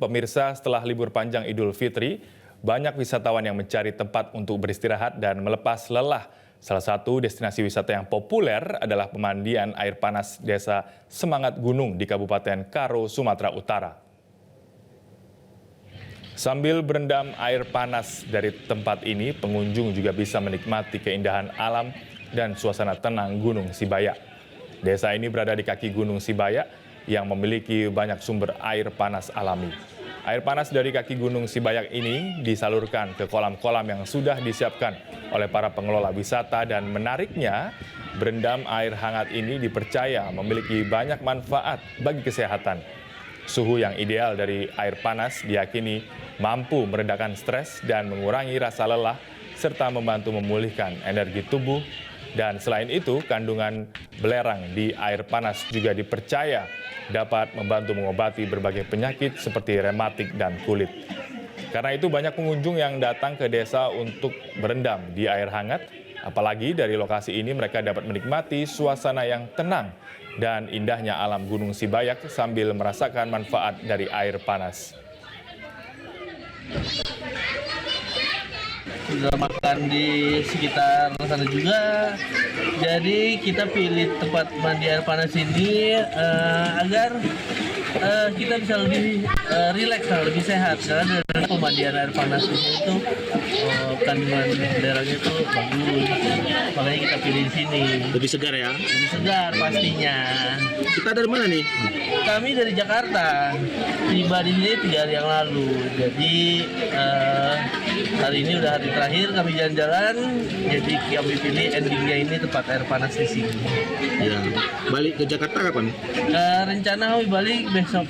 pemirsa, setelah libur panjang Idul Fitri, banyak wisatawan yang mencari tempat untuk beristirahat dan melepas lelah. Salah satu destinasi wisata yang populer adalah pemandian air panas Desa Semangat Gunung di Kabupaten Karo, Sumatera Utara. Sambil berendam air panas dari tempat ini, pengunjung juga bisa menikmati keindahan alam dan suasana tenang Gunung Sibayak. Desa ini berada di kaki Gunung Sibayak yang memiliki banyak sumber air panas alami. Air panas dari kaki Gunung Sibayak ini disalurkan ke kolam-kolam yang sudah disiapkan oleh para pengelola wisata, dan menariknya, berendam air hangat ini dipercaya memiliki banyak manfaat bagi kesehatan. Suhu yang ideal dari air panas diyakini mampu meredakan stres dan mengurangi rasa lelah, serta membantu memulihkan energi tubuh. Dan selain itu, kandungan belerang di air panas juga dipercaya dapat membantu mengobati berbagai penyakit seperti rematik dan kulit. Karena itu banyak pengunjung yang datang ke desa untuk berendam di air hangat. Apalagi dari lokasi ini mereka dapat menikmati suasana yang tenang dan indahnya alam Gunung Sibayak sambil merasakan manfaat dari air panas. Sudah makan di sekitar sana juga, jadi kita pilih tempat mandi air panas ini agar kita bisa lebih rileks, lebih sehat. Karena dari pemandian air panas itu kandungan belerangnya itu bagus, makanya kita pilih di sini. Lebih segar ya? Lebih segar pastinya. Kita dari mana nih? Kami dari Jakarta, tiba di sini 3 hari yang lalu. Jadi hari ini udah hari terakhir kami jalan-jalan, jadi kami pilih endingnya ini tempat air panas di sini. Ya. Balik ke Jakarta kapan? Rencana kami balik besok.